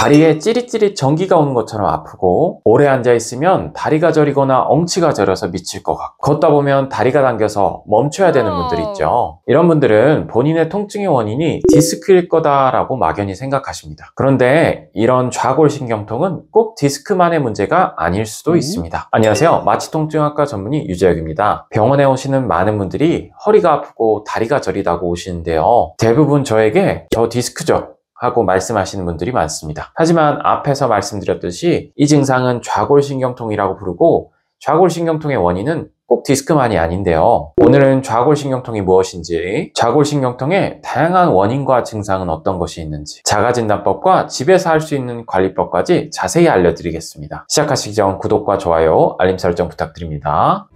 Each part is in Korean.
다리에 찌릿찌릿 전기가 오는 것처럼 아프고 오래 앉아있으면 다리가 저리거나 엉치가 저려서 미칠 것 같고 걷다 보면 다리가 당겨서 멈춰야 되는 분들 있죠. 이런 분들은 본인의 통증의 원인이 디스크일 거다라고 막연히 생각하십니다. 그런데 이런 좌골신경통은 꼭 디스크만의 문제가 아닐 수도 있습니다. 안녕하세요. 마취통증학과 전문의 유재혁입니다. 병원에 오시는 많은 분들이 허리가 아프고 다리가 저리다고 오시는데요. 대부분 저에게 저 디스크죠 하고 말씀하시는 분들이 많습니다. 하지만 앞에서 말씀드렸듯이 이 증상은 좌골신경통이라고 부르고 좌골신경통의 원인은 꼭 디스크만이 아닌데요. 오늘은 좌골신경통이 무엇인지, 좌골신경통의 다양한 원인과 증상은 어떤 것이 있는지, 자가진단법과 집에서 할 수 있는 관리법까지 자세히 알려드리겠습니다. 시작하시기 전 구독과 좋아요, 알림 설정 부탁드립니다.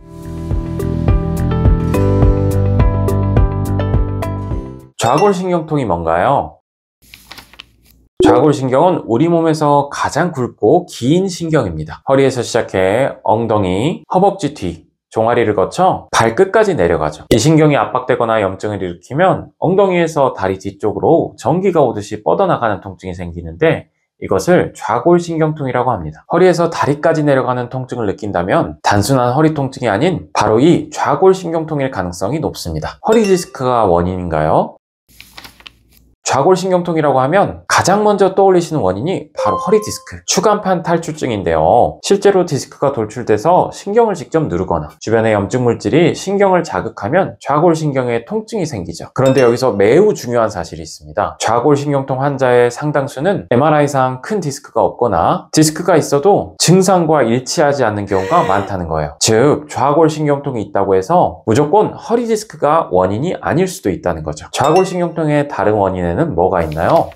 좌골신경통이 뭔가요? 좌골신경은 우리 몸에서 가장 굵고 긴 신경입니다. 허리에서 시작해 엉덩이, 허벅지 뒤, 종아리를 거쳐 발끝까지 내려가죠. 이 신경이 압박되거나 염증을 일으키면 엉덩이에서 다리 뒤쪽으로 전기가 오듯이 뻗어나가는 통증이 생기는데 이것을 좌골신경통이라고 합니다. 허리에서 다리까지 내려가는 통증을 느낀다면 단순한 허리 통증이 아닌 바로 이 좌골신경통일 가능성이 높습니다. 허리 디스크가 원인인가요? 좌골신경통이라고 하면 가장 먼저 떠올리시는 원인이 바로 허리 디스크, 추간판 탈출증인데요. 실제로 디스크가 돌출돼서 신경을 직접 누르거나 주변의 염증 물질이 신경을 자극하면 좌골신경에 통증이 생기죠. 그런데 여기서 매우 중요한 사실이 있습니다. 좌골신경통 환자의 상당수는 MRI상 큰 디스크가 없거나 디스크가 있어도 증상과 일치하지 않는 경우가 많다는 거예요. 즉, 좌골신경통이 있다고 해서 무조건 허리 디스크가 원인이 아닐 수도 있다는 거죠. 좌골신경통의 다른 원인에는 뭐가 있나요?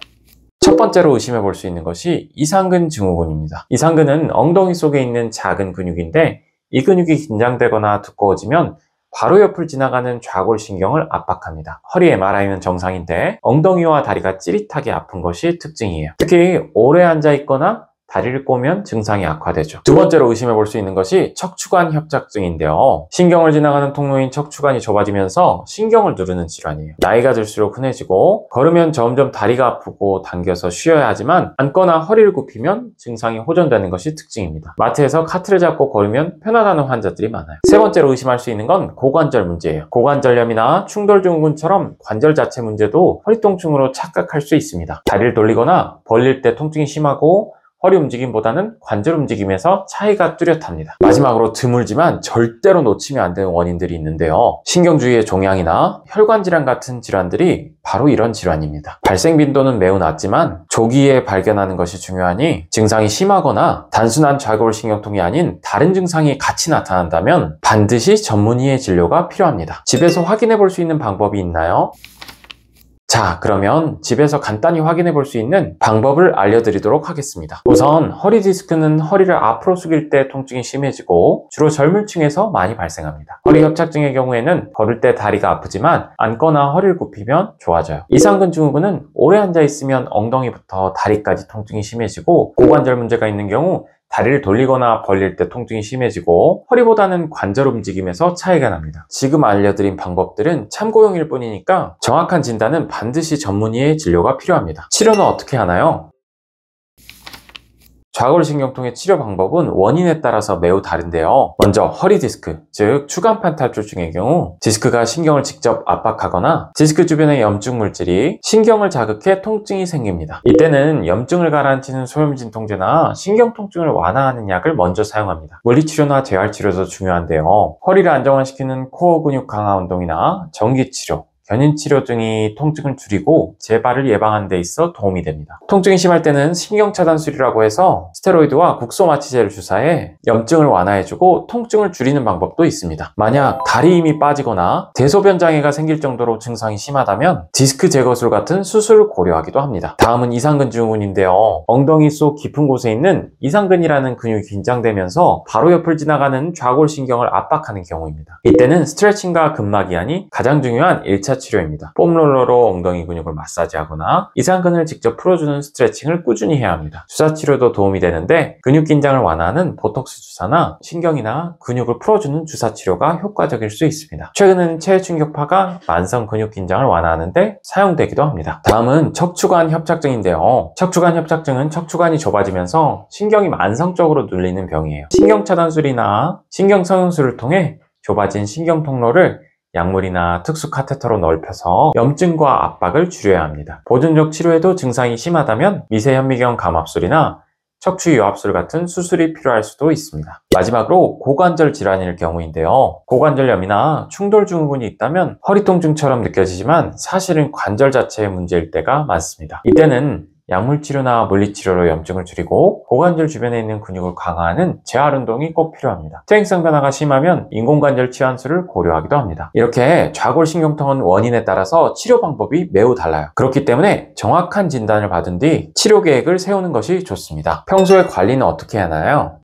첫 번째로 의심해 볼 수 있는 것이 이상근 증후군입니다. 이상근은 엉덩이 속에 있는 작은 근육인데 이 근육이 긴장되거나 두꺼워지면 바로 옆을 지나가는 좌골신경을 압박합니다. 허리 MRI는 정상인데 엉덩이와 다리가 찌릿하게 아픈 것이 특징이에요. 특히 오래 앉아 있거나 다리를 꼬면 증상이 악화되죠. 두 번째로 의심해 볼 수 있는 것이 척추관 협착증인데요. 신경을 지나가는 통로인 척추관이 좁아지면서 신경을 누르는 질환이에요. 나이가 들수록 흔해지고 걸으면 점점 다리가 아프고 당겨서 쉬어야 하지만 앉거나 허리를 굽히면 증상이 호전되는 것이 특징입니다. 마트에서 카트를 잡고 걸으면 편안하는 환자들이 많아요. 세 번째로 의심할 수 있는 건 고관절 문제예요. 고관절염이나 충돌증후군처럼 관절 자체 문제도 허리 통증으로 착각할 수 있습니다. 다리를 돌리거나 벌릴 때 통증이 심하고 허리 움직임보다는 관절 움직임에서 차이가 뚜렷합니다. 마지막으로 드물지만 절대로 놓치면 안 되는 원인들이 있는데요. 신경 주위의 종양이나 혈관 질환 같은 질환들이 바로 이런 질환입니다. 발생 빈도는 매우 낮지만 조기에 발견하는 것이 중요하니 증상이 심하거나 단순한 좌골신경통이 아닌 다른 증상이 같이 나타난다면 반드시 전문의의 진료가 필요합니다. 집에서 확인해 볼 수 있는 방법이 있나요? 자, 그러면 집에서 간단히 확인해 볼 수 있는 방법을 알려드리도록 하겠습니다. 우선 허리 디스크는 허리를 앞으로 숙일 때 통증이 심해지고 주로 젊은 층에서 많이 발생합니다. 허리 협착증의 경우에는 걸을 때 다리가 아프지만 앉거나 허리를 굽히면 좋아져요. 이상근 증후군은 오래 앉아 있으면 엉덩이부터 다리까지 통증이 심해지고 고관절 문제가 있는 경우 다리를 돌리거나 벌릴 때 통증이 심해지고 허리보다는 관절 움직임에서 차이가 납니다. 지금 알려드린 방법들은 참고용일 뿐이니까 정확한 진단은 반드시 전문의의 진료가 필요합니다. 치료는 어떻게 하나요? 좌골신경통의 치료 방법은 원인에 따라서 매우 다른데요. 먼저 허리 디스크, 즉 추간판 탈출증의 경우 디스크가 신경을 직접 압박하거나 디스크 주변의 염증 물질이 신경을 자극해 통증이 생깁니다. 이때는 염증을 가라앉히는 소염진통제나 신경통증을 완화하는 약을 먼저 사용합니다. 물리치료나 재활치료도 중요한데요. 허리를 안정화시키는 코어 근육 강화 운동이나 전기치료, 견인치료 등이 통증을 줄이고 재발을 예방하는 데 있어 도움이 됩니다. 통증이 심할 때는 신경차단술이라고 해서 스테로이드와 국소마취제를 주사해 염증을 완화해주고 통증을 줄이는 방법도 있습니다. 만약 다리 힘이 빠지거나 대소변 장애가 생길 정도로 증상이 심하다면 디스크 제거술 같은 수술을 고려하기도 합니다. 다음은 이상근 증후군인데요. 엉덩이 속 깊은 곳에 있는 이상근이라는 근육이 긴장되면서 바로 옆을 지나가는 좌골신경을 압박하는 경우입니다. 이때는 스트레칭과 근막이완이 가장 중요한 1차 2차 치료입니다. 폼롤러로 엉덩이 근육을 마사지하거나 이상근을 직접 풀어주는 스트레칭을 꾸준히 해야 합니다. 주사 치료도 도움이 되는데 근육 긴장을 완화하는 보톡스 주사나 신경이나 근육을 풀어주는 주사 치료가 효과적일 수 있습니다. 최근에는 체외 충격파가 만성 근육 긴장을 완화하는데 사용되기도 합니다. 다음은 척추관 협착증인데요. 척추관 협착증은 척추관이 좁아지면서 신경이 만성적으로 눌리는 병이에요. 신경차단술이나 신경성형술을 통해 좁아진 신경 통로를 약물이나 특수 카테터로 넓혀서 염증과 압박을 줄여야 합니다. 보존적 치료에도 증상이 심하다면 미세현미경 감압술이나 척추유압술 같은 수술이 필요할 수도 있습니다. 마지막으로 고관절 질환일 경우인데요. 고관절염이나 충돌 증후군이 있다면 허리 통증처럼 느껴지지만 사실은 관절 자체의 문제일 때가 많습니다. 이때는 약물치료나 물리치료로 염증을 줄이고 고관절 주변에 있는 근육을 강화하는 재활 운동이 꼭 필요합니다. 퇴행성 변화가 심하면 인공관절 치환술을 고려하기도 합니다. 이렇게 좌골신경통은 원인에 따라서 치료 방법이 매우 달라요. 그렇기 때문에 정확한 진단을 받은 뒤 치료 계획을 세우는 것이 좋습니다. 평소에 관리는 어떻게 하나요?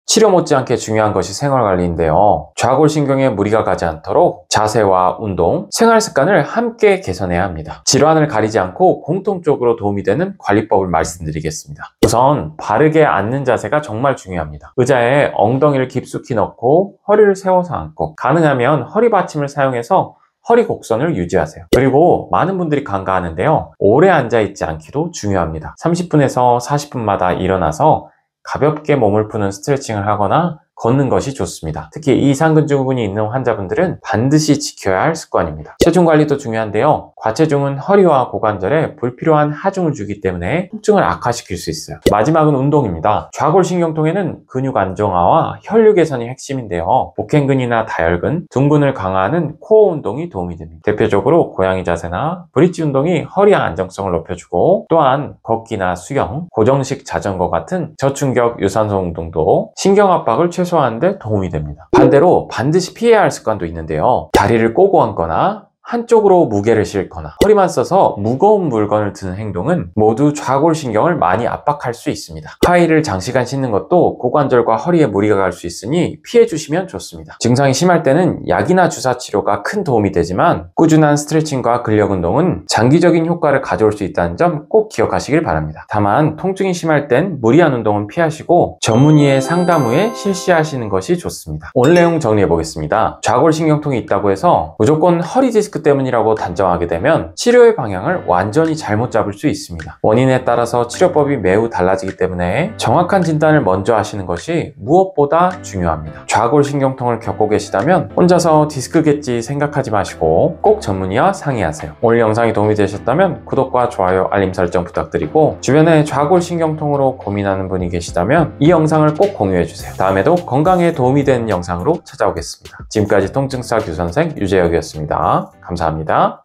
치료 못지않게 중요한 것이 생활관리인데요. 좌골신경에 무리가 가지 않도록 자세와 운동, 생활습관을 함께 개선해야 합니다. 질환을 가리지 않고 공통적으로 도움이 되는 관리법을 말씀드리겠습니다. 우선 바르게 앉는 자세가 정말 중요합니다. 의자에 엉덩이를 깊숙이 넣고 허리를 세워서 앉고 가능하면 허리 받침을 사용해서 허리 곡선을 유지하세요. 그리고 많은 분들이 간과하는데요. 오래 앉아있지 않기도 중요합니다. 30분에서 40분마다 일어나서 가볍게 몸을 푸는 스트레칭을 하거나 걷는 것이 좋습니다. 특히 이상근 증후군이 있는 환자분들은 반드시 지켜야 할 습관입니다. 체중 관리도 중요한데요. 과체중은 허리와 고관절에 불필요한 하중을 주기 때문에 통증을 악화시킬 수 있어요. 마지막은 운동입니다. 좌골신경통에는 근육 안정화와 혈류 개선이 핵심인데요. 복행근이나 다혈근, 등근을 강화하는 코어 운동이 도움이 됩니다. 대표적으로 고양이 자세나 브릿지 운동이 허리의 안정성을 높여주고 또한 걷기나 수영, 고정식 자전거 같은 저충격 유산소 운동도 신경 압박을 최소화하는 데 도움이 됩니다. 반대로 반드시 피해야 할 습관도 있는데요. 다리를 꼬고 앉거나 한쪽으로 무게를 싣거나 허리만 써서 무거운 물건을 드는 행동은 모두 좌골신경을 많이 압박할 수 있습니다. 하이힐을 장시간 신는 것도 고관절과 허리에 무리가 갈 수 있으니 피해 주시면 좋습니다. 증상이 심할 때는 약이나 주사 치료가 큰 도움이 되지만 꾸준한 스트레칭과 근력 운동은 장기적인 효과를 가져올 수 있다는 점 꼭 기억하시길 바랍니다. 다만 통증이 심할 땐 무리한 운동은 피하시고 전문의의 상담 후에 실시하시는 것이 좋습니다. 오늘 내용 정리해 보겠습니다. 좌골신경통이 있다고 해서 무조건 허리 디스크 때문이라고 단정하게 되면 치료의 방향을 완전히 잘못 잡을 수 있습니다. 원인에 따라서 치료법이 매우 달라지기 때문에 정확한 진단을 먼저 하시는 것이 무엇보다 중요합니다. 좌골신경통을 겪고 계시다면 혼자서 디스크겠지 생각하지 마시고 꼭 전문의와 상의하세요. 오늘 영상이 도움이 되셨다면 구독과 좋아요, 알림 설정 부탁드리고 주변에 좌골신경통으로 고민하는 분이 계시다면 이 영상을 꼭 공유해주세요. 다음에도 건강에 도움이 되는 영상으로 찾아오겠습니다. 지금까지 통증사 교선생 유재혁이었습니다. 감사합니다.